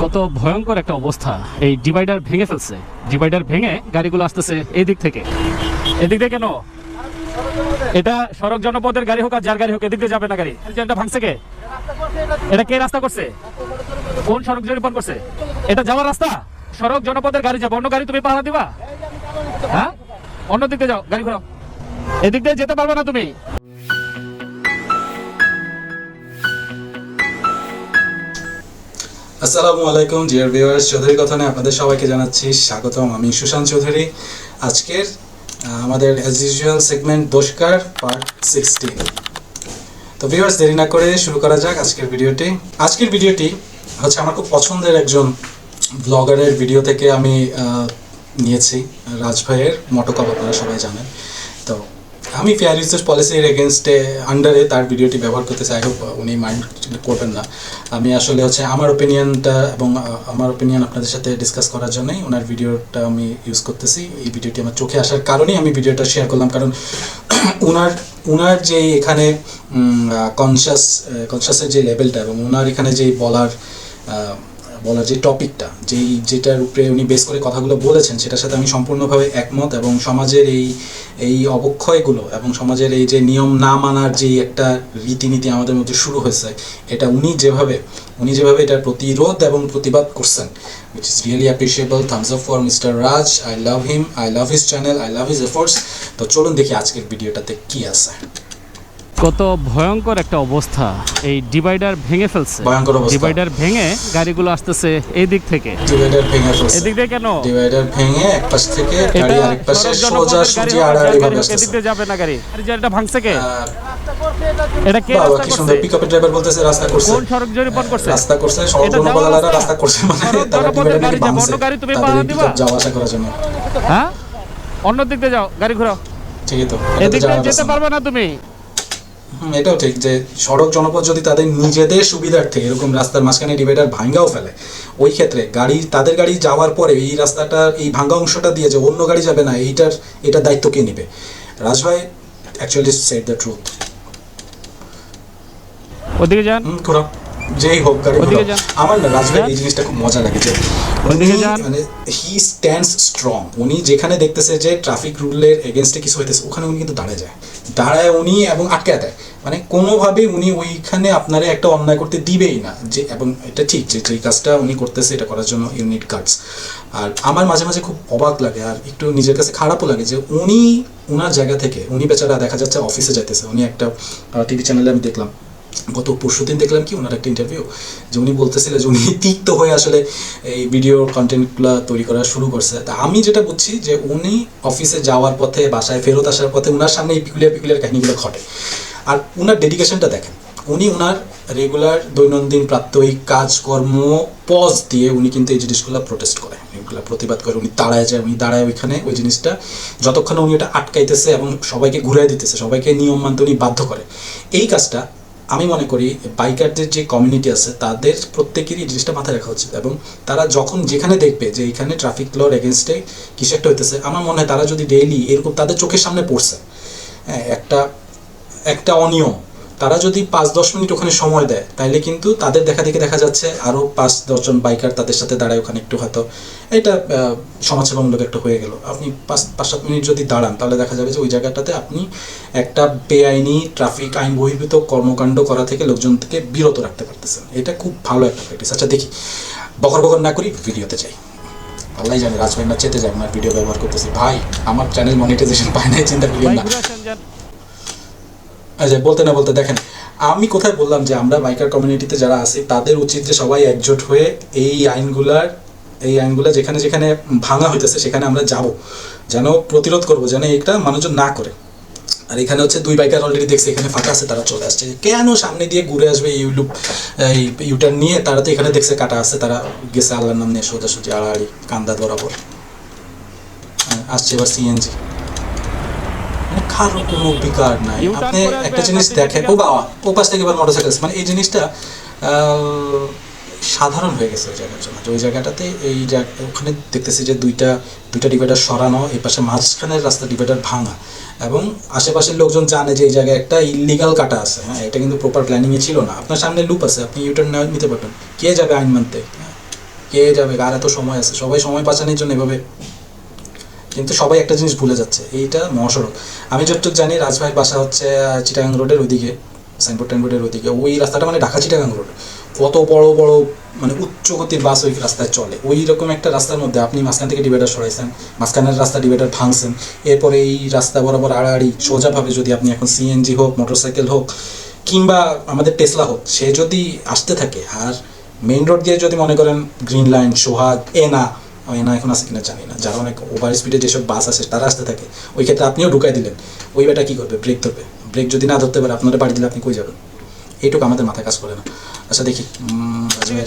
কত ভয়ঙ্কর একটা অবস্থা। এই ডিভাইডার ভেঙে ফেলছে, ডিভাইডার ভেঙে গাড়িগুলো আসতেছে এই দিক থেকে। এদিক দিয়ে কেন? এটা সড়ক জনপদের গাড়ি হোক আর যার গাড়ি হোক, এদিক দিয়ে যাবে না গাড়ি। এটা ভাঙছে কে? এটা কে রাস্তা করছে? কোন সড়ক জরিপান করছে? এটা যাওয়ার রাস্তা? সড়ক জনপদের গাড়ি যাবে, অন্য গাড়ি তুমি পাহারা দিবা? হ্যাঁ, অন্য দিক দিয়ে যাও, গাড়ি ঘোরাও। এদিক দিয়ে যেতে পারবে না তুমি। আসসালামু আলাইকুম ডিয়ার ভিউয়ার্স, চৌধুরী কথানে আপনাদের সবাইকে জানাচ্ছি স্বাগতম। আমি সুশান্ত চৌধুরী। আজকের আমাদের অ্যাজ ইউজুয়াল সেগমেন্ট দোষকার পার্ট 16। তো ভিউয়ার্স, দেরি না করে শুরু করা যাক আজকের ভিডিওটি। আজকের ভিডিওটি হচ্ছে আমার খুব পছন্দের একজন ব্লগারের ভিডিও থেকে আমি নিয়েছি। রাজ ভাইয়ের মোটোকপ আপনারা সবাই জানেন। তো আমি ফেয়ার ইউজেস পলিসির এগেনস্টে আন্ডারে তার ভিডিওটি ব্যবহার করতে চাই। হোপ উনি মাইন্ড করবেন না। আমি আসলে হচ্ছে আমার ওপিনিয়নটা এবং আমার ওপিনিয়ন আপনাদের সাথে ডিসকাস করার জন্যই ওনার ভিডিওটা আমি ইউজ করতেছি। এই ভিডিওটি আমার চোখে আসার কারণেই আমি ভিডিওটা শেয়ার করলাম, কারণ উনার যে এখানে কনশাসের যে লেভেলটা এবং ওনার এখানে যে বলার যে টপিকটা, যেটার উপরে উনি বেস করে কথাগুলো বলেছেন, সেটার সাথে আমি সম্পূর্ণভাবে একমত। এবং সমাজের এই অবক্ষয়গুলো এবং সমাজের এই যে নিয়ম না মানার যে একটা রীতিনীতি আমাদের মধ্যে শুরু হয়েছে, এটা উনি যেভাবে এটার প্রতিরোধ এবং প্রতিবাদ করছেন, which is really appreciable. Thumbs up for Mr. Raj. I love him, I love his channel, I love his efforts. তো চলুন দেখি আজকের ভিডিওটাতে কি আছে। কত ভয়ঙ্কর একটা অবস্থা। এই ডিভাইডার ভেঙে ফেলছে, ভয়ঙ্কর অবস্থা। ডিভাইডার ভেঙে গাড়িগুলো আসতেছে এই দিক থেকে। ডিভাইডার ভেঙে ফেলছে। এদিক দিয়ে কেন? ডিভাইডার ভেঙে এক পাশ থেকে গাড়ি আরেক পাশে সোজা সুজি আড়াআড়ি ভাবে আসছে। এদিক দিয়ে যাবে না গাড়ি। এটা ভাঙছে কে? এটা কে বাবা, রাস্তা কি করছে? সুন্দর পিকআপের ড্রাইভার বলতেছে রাস্তা করছে। কোন সড়ক জরিপান করছে? রাস্তা করছে, সড়ক জনপদালারা রাস্তা করছে, মানে তারা ডিভাইডার গাড়ি যাবে, ভাঙছে। অন্য গাড়ি তুমি তাদের পাহারা দিবা? যাওয়া আসা করার জন্য। হ্যাঁ, অন্য দিক দিয়ে যাও, গাড়ি ঘোরাও। ঠিকই তো, এদিক দিয়ে যেতে পারবে না তুমি। এটাও ঠিক যে সড়ক জনপদ যদি তাদের নিজেদের সুবিধার্থে এরকম রাস্তার মাঝখানে ডিভাইডার ভাঙ্গাও ফেলে, ওই ক্ষেত্রে তাদের গাড়ি যাওয়ার পরে এই রাস্তাটা, এই ভাঙ্গা অংশটা দিয়ে যে অন্য গাড়ি যাবে না, এটা দায়িত্ব কে নেবে? রাজ ভাই অ্যাকচুয়ালি সেড দ্য ট্রুথ। ওদিকে যান, ঘোরাও, যেই হোক গাড়ি ওদিকে যান। আমার না রাজ ভাই এই জিনিসটা খুব মজা লাগে যে মানে হি স্ট্যান্ডস স্ট্রং। উনি যেখানে দেখতেছে যে ট্রাফিক রুলের এগেনস্টে কিছু হইতেছে, ওখানে উনি কিন্তু দাঁড়ায় উনি এবং আটকে দেয়। মানে কোনোভাবেই উনি ওইখানে আপনারা একটা অন্যায় করতে দিবেই না। যে এবং এটা ঠিক যে যেই কাজটা উনি করতেছে, এটা করার জন্য ইউনিট গার্ডস। আর আমার মাঝে মাঝে খুব অবাক লাগে আর একটু নিজের কাছে খারাপও লাগে যে উনার জায়গা থেকে উনি বেচারা দেখা যাচ্ছে অফিসে যাইতেছে। উনি একটা টিভি চ্যানেলে আমি দেখলাম, গত পরশুদিন দেখলাম কি ওনার একটা ইন্টারভিউ, যে উনি বলতেছিলেন যে উনি তিক্ত হয়ে আসলে এই ভিডিও কন্টেন্টগুলো তৈরি করা শুরু করছে। তা আমি যেটা বুঝছি যে উনি অফিসে যাওয়ার পথে, বাসায় ফেরত আসার পথে উনার সামনে এই পিকুলিয়ার কাহিনীগুলো ঘটে। আর উনার ডেডিকেশনটা দেখেন, উনার রেগুলার দৈনন্দিন প্রাত্যহিক কাজকর্ম পজ দিয়ে উনি কিন্তু এই জিনিসগুলো প্রোটেস্ট করে, এগুলো প্রতিবাদ করে। উনি দাঁড়ায় ওইখানে ওই জিনিসটা যতক্ষণ উনি ওটা আটকাইতেছে এবং সবাইকে ঘুরাই দিতেছে, সবাইকে নিয়ম মানতে উনি বাধ্য করে। এই কাজটা আমি মনে করি বাইকারদের যে কমিউনিটি আছে তাদের প্রত্যেকেরই জিনিসটা মাথায় রাখা উচিত। এবং তারা যখন যেখানে দেখবে যে এইখানে ট্রাফিক লর এগেনস্টে কিছু একটা হইতেছে, আমার মনে হয় তারা যদি ডেইলি এরকম তাদের চোখের সামনে পড়ছে, হ্যাঁ, একটা অনিয়ম, তারা যদি 5-10 মিনিট ওখানে সময় দেয়, তাইলে কিন্তু তাদের দেখা যাচ্ছে আরও 5-10 জন বাইকার তাদের সাথে দাঁড়ায় ওখানে, একটু হয়তো এটা সমাজসেবামূলক একটা হয়ে গেল। আপনি 5-7 মিনিট যদি দাঁড়ান, তাহলে দেখা যাবে যে ওই জায়গাটাতে আপনি একটা বেআইনি ট্রাফিক আইন বহির্ভূত কর্মকাণ্ড করা থেকে লোকজন থেকে বিরত রাখতে পারতেছেন। এটা খুব ভালো একটা প্র্যাকটিস। আচ্ছা দেখি, বকর না করি, ভিডিওতে যাই। আল্লাহ জানে রাজ ভাই না চেতে যায় ওনার ভিডিও ব্যবহার করতেছি। ভাই, আমার চ্যানেল মনিটাইজেশন পায় না, চিন্তা করিয়েন না। আচ্ছা, বলতে দেখেন, আমি কোথায় বললাম যে আমরা বাইকার কমিউনিটিতে যারা আছি তাদের উচিত যে সবাই একজোট হয়ে এই আইনগুলা যেখানে যেখানে ভাঙা হইতেছে সেখানে আমরা যাব, যেন প্রতিরোধ করবো, যেন এটা মানুষজন না করে। আর এখানে হচ্ছে 2 বাইকার অলরেডি দেখছে এখানে ফাঁকা আছে, তারা চলে আসছে। কেন সামনে দিয়ে ঘুরে আসবে ইউটার্ন নিয়ে? তারা তো এখানে দেখছে কাটা আছে, তারা গেছে আল্লাহর নাম নিয়ে সোজাসুজি আড়াআড়ি কান্দা বরাবর। আসছে এবার সিএনজি, কারো কোনো বিকার নাই। আপনি একটা জিনিস দেখেন, ও পাশ থেকে এবার মোটরসাইকেল, মানে এই জিনিসটা সাধারণ হয়ে গেছে ওই জায়গার জন্য। ওই জায়গাটাতে ওখানে দেখতেছি যে দুইটা ডিভাইডার সরানো, এই পাশে মাঝখানের রাস্তা ডিভাইডার ভাঙা, এবং আশেপাশের লোকজন জানে যে এই জায়গায় একটা ইলিগাল কাটা আছে। হ্যাঁ, এটা কিন্তু প্রপার প্ল্যানিংয়ে ছিল না। আপনার সামনে লুপ আছে, আপনি ইউটার্ন নিতে পারবেন, কে যাবে আইন মানতে? কে যাবে, কার এত সময় আছে, সবাই সময় বাঁচানোর জন্য এভাবে। কিন্তু সবাই একটা জিনিস ভুলে যাচ্ছে, এইটা মহাসড়ক। আমি যতটুকু জানি রাজভাই বাসা হচ্ছে চিটাগাং রোডের ওইদিকে, সাইনবোর্ড টাইনবোর্ডের ওইদিকে, ওই রাস্তাটা মানে ঢাকা চিটাগাং রোড। কত বড় বড় মানে উচ্চ গতির বাস ওই রাস্তায় চলে। ওই রকম একটা রাস্তার মধ্যে আপনি মাঝখান থেকে ডিভাইডার সরাইছেন, মাঝখানের রাস্তা ডিভাইডার ভাঙছেন, এরপরে এই রাস্তা বরাবর আড়াআড়ি সোজাভাবে যদি আপনি এখন সিএনজি হোক, মোটরসাইকেল হোক, কিংবা আমাদের টেসলা হোক, সে যদি আসতে থাকে, আর মেইন রোড দিয়ে যদি মনে করেন গ্রিন লাইন, সোহাগ, এনা এখন আছে কিনা জানি না, যারা অনেক ওভার স্পিডে যেসব বাস আসে তারা আসতে থাকে, ওই ক্ষেত্রে আপনিও ঢুকাই দিলেন, ওই বেটা কী করবে? ব্রেক ধরবে। ব্রেক যদি না ধরতে পারে, আপনারা বাড়ি দিলে আপনি কই যাবেন? এইটুকু আমাদের মাথায় কাজ করে না। আচ্ছা দেখি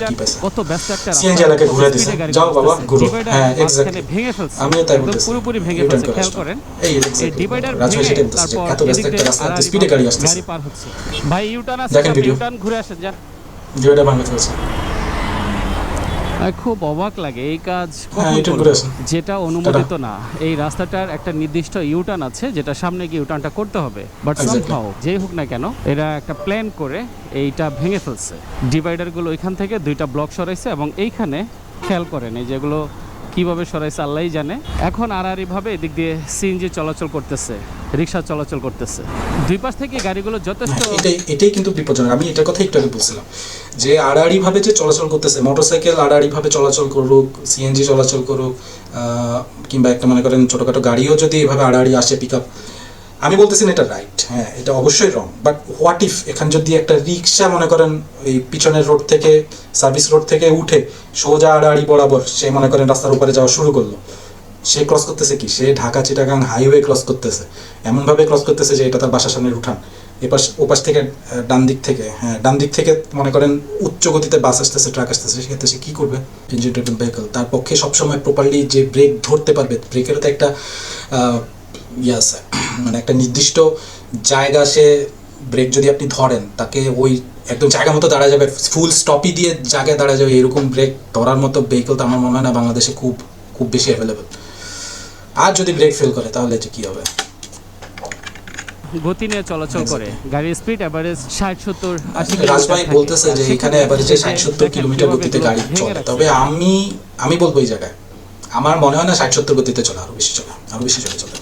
কি পাইছে। কত ব্যস্ত একটা সিএনজি এলাকায় ঘুরে দিছে, যাও বাবা ঘুরো। হ্যাঁ এক্স্যাক্টলি, ভেঙে ফেলছে, আমিও তাই বলতেছি, পুরোপুরি ভেঙে ফেলছে। খেয়াল করেন এই ডিভাইডার রাজু ভেঙে সেটা বলতেছে যে এত ব্যস্ত একটা রাস্তা, এত স্পিডে গাড়ি আসছে, গাড়ি পার হচ্ছে। ভাই ইউটার্ন আছে, দেখেন ভিডিও, ইউটার্ন ঘুরে আসেন যান। ডিভাইডার ভাঙতে ফেলছে। খুব অবাক লাগে এই কাজ হ্যাঁ, কখন এটা করবে? ঘুরে আসেন। যেটা অনুমোদিত না। এই রাস্তাটার একটা নির্দিষ্ট ইউটার্ন আছে, যেটা সামনে গিয়ে ইউটার্নটা করতে হবে, বাট Exactly. সামহাও যেই হোক না কেন এরা একটা প্ল্যান করে এইটা ভেঙে ফেলছে। ডিভাইডারগুলো ওইখান থেকে দুইটা ব্লক সরাইছে, এবং এইখানে খেয়াল করেন এই যেগুলো কিভাবে সরাইছে আল্লাহই জানে। এখন আড়াআড়িভাবে এদিক দিয়ে সিএনজি চলাচল করতেছে, রিক্সা চলাচল করতেছে, দুই পাশ থেকে গাড়িগুলো যথেষ্ট। এটাই কিন্তু বিপজ্জনক। আমি এটার কথা একটু আগে বলছিলাম যে আড়াআড়িভাবে যে চলাচল করতেছে, মোটরসাইকেল আড়াআড়িভাবে চলাচল করুক, সিএনজি চলাচল করুক, কিংবা একটা মনে করেন ছোটোখাটো গাড়িও যদি এভাবে আড়াআড়ি আসে পিক আপ, আমি বলতেছি না এটা রাইট, হ্যাঁ এটা অবশ্যই রং, বাট হোয়াট ইফ এখান যদি একটা রিক্সা মনে করেন এই পিছনের রোড থেকে, সার্ভিস রোড থেকে উঠে সোজা আড়াআড়ি বরাবর সে মনে করেন রাস্তার উপরে যাওয়া শুরু করলো, সে ক্রস করতেছে কি? সে ঢাকা চিটাগাং হাইওয়ে ক্রস করতেছে, এমনভাবে ক্রস করতেছে যে এটা তার বাসার সামনে উঠান। এপাশ ওপাশ থেকে ডান দিক থেকে, হ্যাঁ ডান দিক থেকে মনে করেন উচ্চ গতিতে বাস আসতেছে, ট্রাক আসতেছে, সেক্ষেত্রে সে কী করবে? ইঞ্জিন ড্রিভেন ভেহিকল, তার পক্ষে সবসময় প্রপারলি যে ব্রেক ধরতে পারবে, ব্রেকেরও তো একটা আছে, মানে একটা নির্দিষ্ট জায়গা, সে ব্রেক যদি আপনি ধরেন তাকে ওই একদম জায়গা মতো দাঁড়া যাবে, ফুল স্টপই দিয়ে জায়গায় দাঁড়া যাবে, এরকম ব্রেক ধরার মতো ভেহিকল তো আমার মনে হয় না বাংলাদেশে খুব খুব বেশি অ্যাভেলেবেল। আর যদি ব্রেক ফেল করে তাহলে যে কী হবে? গতি নিয়ে চলাচল করে, গাড়ির স্পিড এভারেজ 60-70-80 রাজভাই বলতেছে যে এখানে এভারেজে 60-70 কিলোমিটার গতিতে গাড়ি চলে, তবে আমি বলবো এই জায়গায় আমার মনে হয় না 60-70 গতিতে চলে, আরো বেশি চলে, আরো বেশি চলে।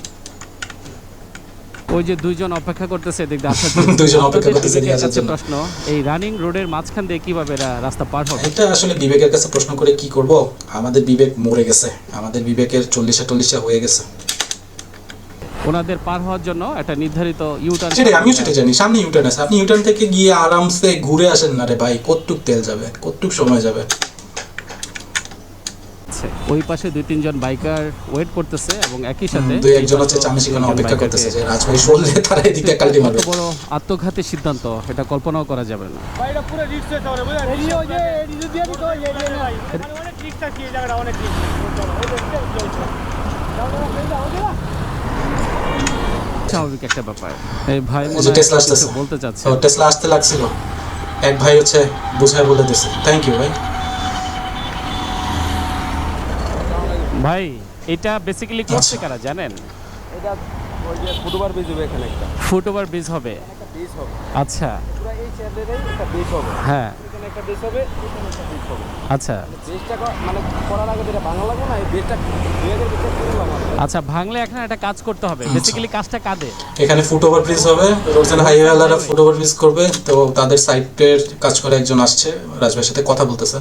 ওই যে দুইজন অপেক্ষা করতেছে এদিক দিয়ে আসার দুইজন অপেক্ষা করতেছে এদিকে আসার জন্য। প্রশ্ন, এই রানিং রোডের মাঝখান দিয়ে কিভাবে এরা রাস্তা পার হবে? এটা আসলে বিবেকের কাছে প্রশ্ন করে কি করব? আমাদের বিবেক মরে গেছে, আমাদের বিবেকের 40-40 হয়ে গেছে। ওনাদের পার হওয়ার জন্য একটা নির্ধারিত ইউটার্ন, সেটাই আমিও সেটা জানি, সামনে ইউটার্ন আছে, আপনি ইউটার্ন থেকে গিয়ে আরামসে ঘুরে আসেন না রে ভাই, কতটুক তেল যাবে, কতটুক সময় যাবে? ওই পাশে 2-3 বাইকার ওয়েট করতেছে, এবং একই সাথে দুই একজন হচ্ছে চামেশিখানে অপেক্ষা করতেছে যে রাজভাই সরলে তারা এদিকে কালটি মারবে। কত বড় আত্মঘাতী সিদ্ধান্ত, এটা কল্পনাও করা যাবে না। ভাইটা পুরো রিস্ক হতে হবে, বুঝলেন? এই যে রিস্ক দিয়ে দিতে হয়, এই যে ভাই অনেক রিস্ক আছে, এই জায়গাটা অনেক রিস্ক। স্বাভাবিক একটা ব্যাপার। এই ভাই এই যে টেসলা আসতেছে, বলতে চাচ্ছে, ও টেসলা আসতে লাগছিল, এক ভাই হচ্ছে বুঝায় বলে দিয়েছে। থ্যাংক ইউ ভাই। ভাই এটা বেসিক্যালি করছে কারা জানেন? এটা ওই যে ফুটওভার ব্রিজ হবে, এখানে একটা ফুটওভার ব্রিজ হবে। একটা ব্রিজ হবে, আচ্ছা পুরো এই চ্যানেলেই একটা ব্রিজ হবে, হ্যাঁ এখানে একটা ব্রিজ হবে, এখানে একটা ব্রিজ হবে। আচ্ছা ব্রিজটা মানে করার আগে যেটা বাংলা লাগবে না, এই ব্রিজটা দুই আগের ব্রিজটা করলাম আমরা। আচ্ছা, ভাঙলে এখন একটা কাজ করতে হবে, বেসিক্যালি কাজটা কাদের? এখানে ফুটওভার ব্রিজ হবে, রোডস এন্ড হাইওয়ে ওয়ালারা ফুটওভার ব্রিজ করবে, তো তাদের সাইটের কাজ করে একজন আসছে, রাজভাইয়ের সাথে কথা বলতেছে।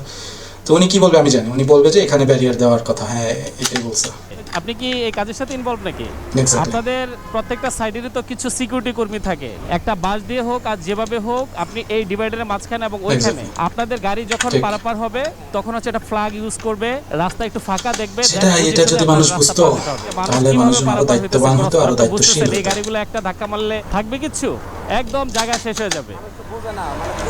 তো উনি কি বলবে আমি জানি, উনি বলবে যে এখানে ব্যারিয়ার দেওয়ার কথা, হ্যাঁ এটাই বলছে। আপনি কি এই কাজের সাথে ইনভলভ নাকি? Exactly. আপনাদের প্রত্যেকটা সাইডেরই তো কিছু সিকিউরিটি কর্মী থাকে, একটা বাস দিয়ে হোক আর যেভাবে হোক, আপনি এই ডিভাইডারের মাঝখানে এবং ওইখানে আপনাদের গাড়ি যখন ঠিক। পারাপার হবে তখন হচ্ছে একটা ফ্ল্যাগ ইউজ করবে, রাস্তা একটু ফাঁকা দেখবে, সেটা এটা যদি মানুষ বুঝতো তাহলে মানুষজন আরো দায়িত্ববান হতো, আরো দায়িত্বশীল হতো। এই গাড়িগুলো একটা ধাক্কা মারলে থাকবে কিছু, একদম জায়গা শেষ হয়ে যাবে।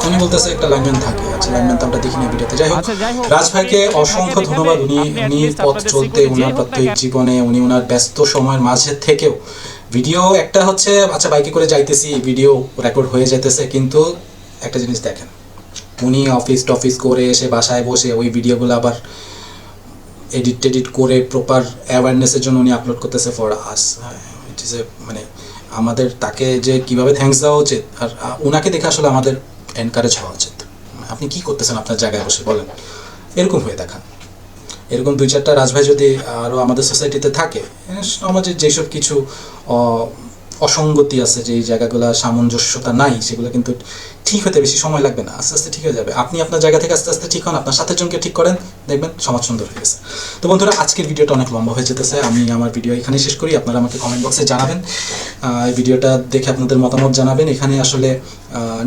উনি বলতেছে একটা লাইনম্যান থাকে, আচ্ছা লাইনম্যান তো আমরা দেখিনি ভিডিওতে। যাই হোক, আচ্ছা, যাই হোক, রাজভাইকে আপনি অসংখ্য এখানে ধন্যবাদ। উনি আপনি উনি at least পথ আপনাদের চলতে, security উনার যেই হোক না প্রাত্যহিক কেন- জীবনে উনি ওনার ব্যস্ত সময়ের মাঝে থেকেও ভিডিও একটা হচ্ছে, আচ্ছা বাইকে করে যাইতেছি, ভিডিও রেকর্ড হয়ে যেতেছে, কিন্তু একটা জিনিস দেখেন, উনি অফিস টফিস করে এসে বাসায় বসে ওই ভিডিওগুলো আবার এডিট করে প্রপার অ্যাওয়ারনেসের জন্য উনি আপলোড করতেছে for us. It is a মানে আমাদের তাকে যে কিভাবে থ্যাঙ্কস দেওয়া উচিত, আর ওনাকে দেখে আসলে আমাদের এনকারেজ হওয়া উচিত। আপনি কি করতেছেন আপনার জায়গায় বসে বলেন, এরকম হয়ে দেখা। এরকম 2-4টা রাজভাই যদি আরও আমাদের সোসাইটিতে থাকে, সমাজের যেসব কিছু অসঙ্গতি আছে, যেই জায়গাগুলো সামঞ্জস্যতা নাই, সেগুলো কিন্তু ঠিক হতে বেশি সময় লাগবে না, আস্তে আস্তে ঠিক হয়ে যাবে। আপনি আপনার জায়গা থেকে আস্তে আস্তে ঠিক হন, আপনার সাথে জনকে ঠিক করেন, দেখবেন সমাজ সুন্দর হয়ে গেছে। তো বন্ধুরা, আজকের ভিডিওটা অনেক লম্বা হয়ে যেতেছে, আমি আমার ভিডিও এখানেই শেষ করি। আপনারা আমাকে কমেন্ট বক্সে জানাবেন, এই ভিডিওটা দেখে আপনাদের মতামত জানাবেন। এখানে আসলে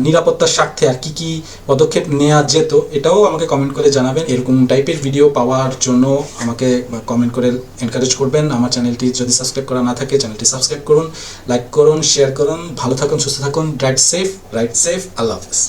নিরাপত্তার স্বার্থে আর কি কি পদক্ষেপ নেওয়া যেত, এটাও আমাকে কমেন্ট করে জানাবেন। এরকম টাইপের ভিডিও পাওয়ার জন্য আমাকে কমেন্ট করে এনকারেজ করবেন। আমার চ্যানেলটি যদি সাবস্ক্রাইব করা না থাকে, চ্যানেলটি সাবস্ক্রাইব করুন, লাইক করুন, শেয়ার করুন। ভালো থাকুন, সুস্থ থাকুন, রাইট সেফ, আল্লাহ হাফেজ।